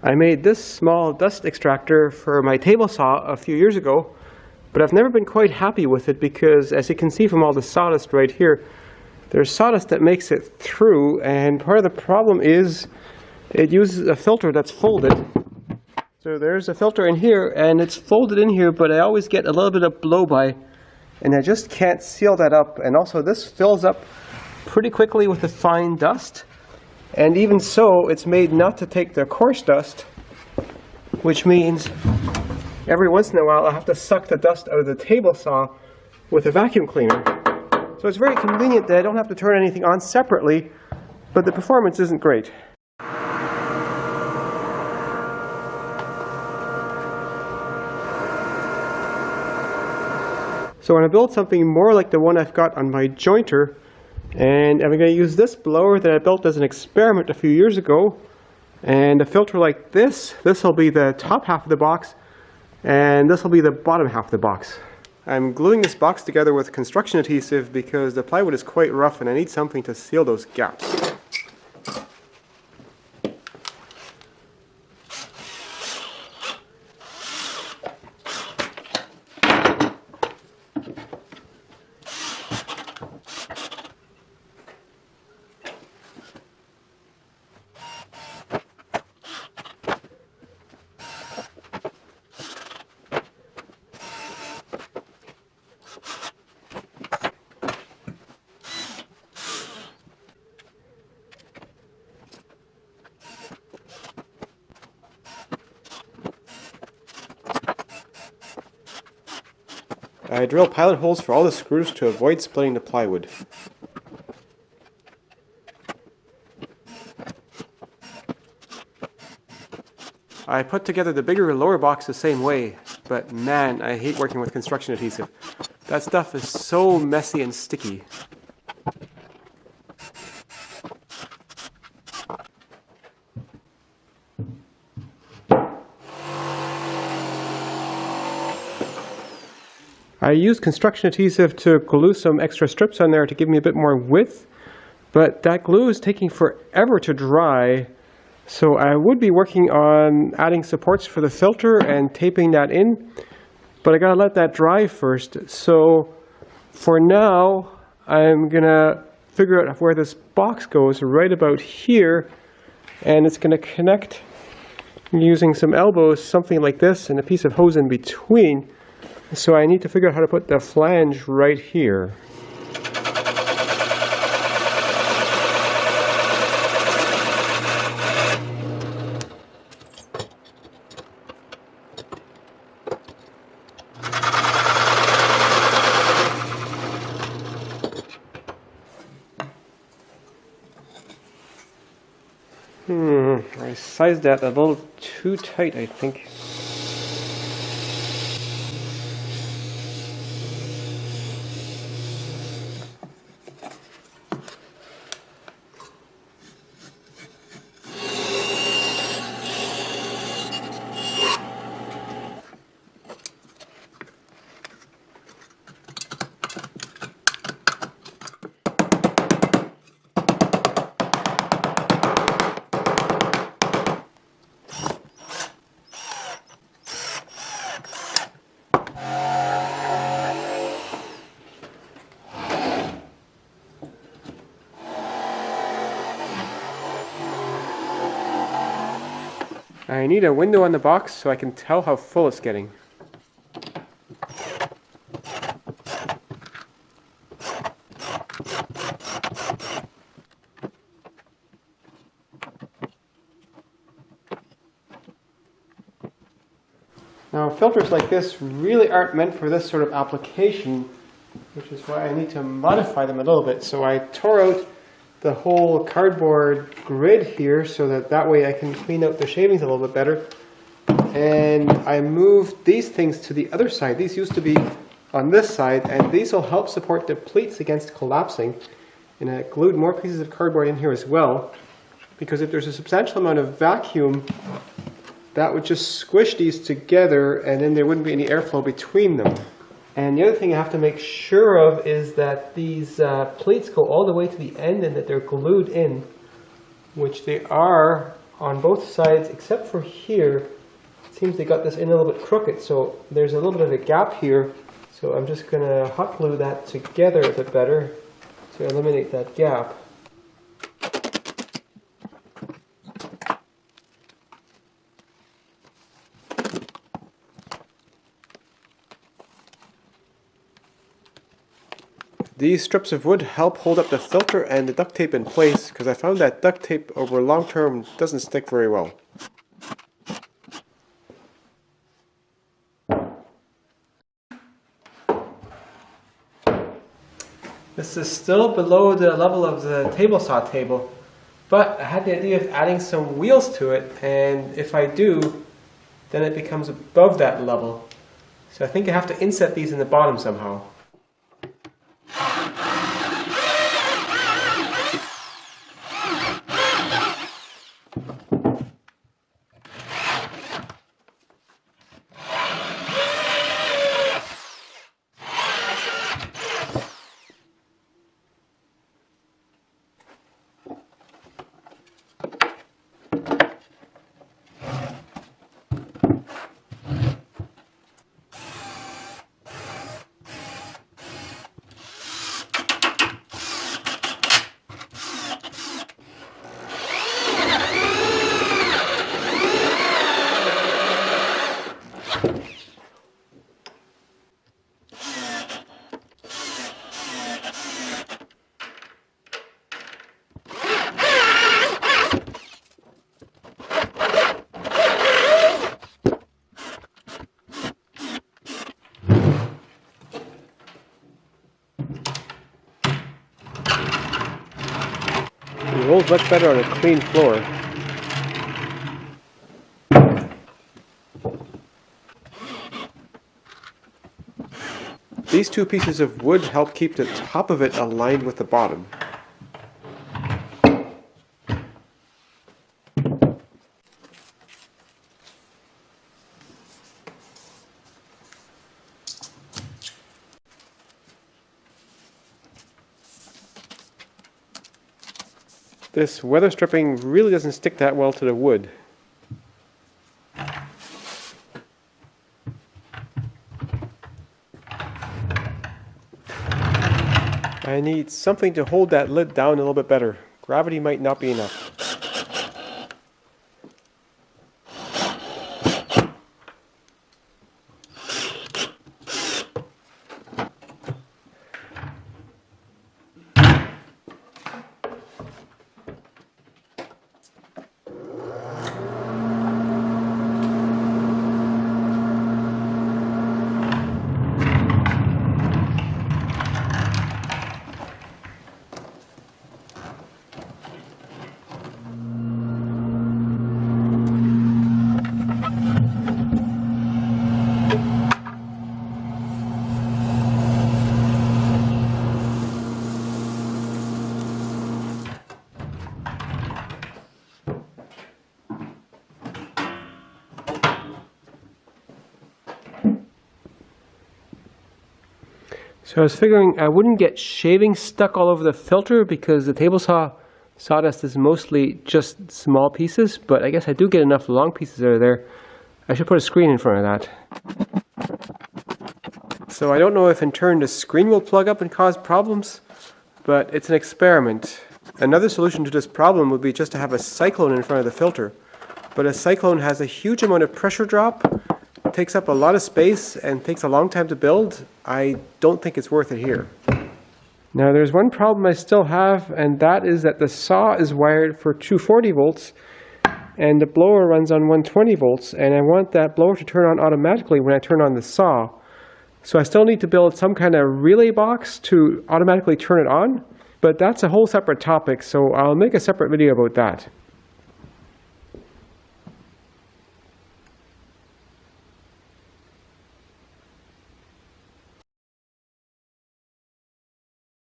I made this small dust extractor for my table saw a few years ago, but I've never been quite happy with it because, as you can see from all the sawdust right here, there's sawdust that makes it through, and part of the problem is it uses a filter that's folded. So there's a filter in here, and it's folded in here, but I always get a little bit of blow-by, and I just can't seal that up. And also this fills up pretty quickly with the fine dust. And even so, it's made not to take the coarse dust, which means every once in a while I'll have to suck the dust out of the table saw with a vacuum cleaner. So it's very convenient that I don't have to turn anything on separately, but the performance isn't great. So I'm going to build something more like the one I've got on my jointer. And I'm going to use this blower that I built as an experiment a few years ago. And a filter like this. This will be the top half of the box. And this will be the bottom half of the box. I'm gluing this box together with construction adhesive because the plywood is quite rough and I need something to seal those gaps. I drill pilot holes for all the screws to avoid splitting the plywood. I put together the bigger and lower box the same way, but man, I hate working with construction adhesive. That stuff is so messy and sticky. I used construction adhesive to glue some extra strips on there to give me a bit more width, but that glue is taking forever to dry, so I would be working on adding supports for the filter and taping that in, but I gotta let that dry first. So for now, I'm gonna figure out where this box goes right about here, and it's gonna connect using some elbows, something like this, and a piece of hose in between. So I need to figure out how to put the flange right here. I sized that a little too tight, I think. I need a window on the box so I can tell how full it's getting. Now filters like this really aren't meant for this sort of application, which is why I need to modify them a little bit. So I tore out the whole cardboard grid here so that way I can clean out the shavings a little bit better. And I moved these things to the other side. These used to be on this side, and these will help support the pleats against collapsing. And I glued more pieces of cardboard in here as well, because if there's a substantial amount of vacuum, that would just squish these together and then there wouldn't be any airflow between them. And the other thing I have to make sure of is that these pleats go all the way to the end and that they're glued in, which they are on both sides except for here. It seems they got this in a little bit crooked, so there's a little bit of a gap here. So I'm just going to hot glue that together a bit better to eliminate that gap. These strips of wood help hold up the filter and the duct tape in place, because I found that duct tape over long term doesn't stick very well. This is still below the level of the table saw table, but I had the idea of adding some wheels to it, and if I do, then it becomes above that level. So I think I have to inset these in the bottom somehow. It rolls much better on a clean floor. These two pieces of wood help keep the top of it aligned with the bottom. This weather stripping really doesn't stick that well to the wood. I need something to hold that lid down a little bit better. Gravity might not be enough. So I was figuring I wouldn't get shaving stuck all over the filter because the table saw sawdust is mostly just small pieces, but I guess I do get enough long pieces that are there. I should put a screen in front of that. So I don't know if in turn the screen will plug up and cause problems, but it's an experiment. Another solution to this problem would be just to have a cyclone in front of the filter. But a cyclone has a huge amount of pressure drop, takes up a lot of space, and takes a long time to build. I don't think it's worth it here. Now there's one problem I still have, and that is that the saw is wired for 240 volts and the blower runs on 120 volts, and I want that blower to turn on automatically when I turn on the saw. So I still need to build some kind of relay box to automatically turn it on, but that's a whole separate topic, so I'll make a separate video about that.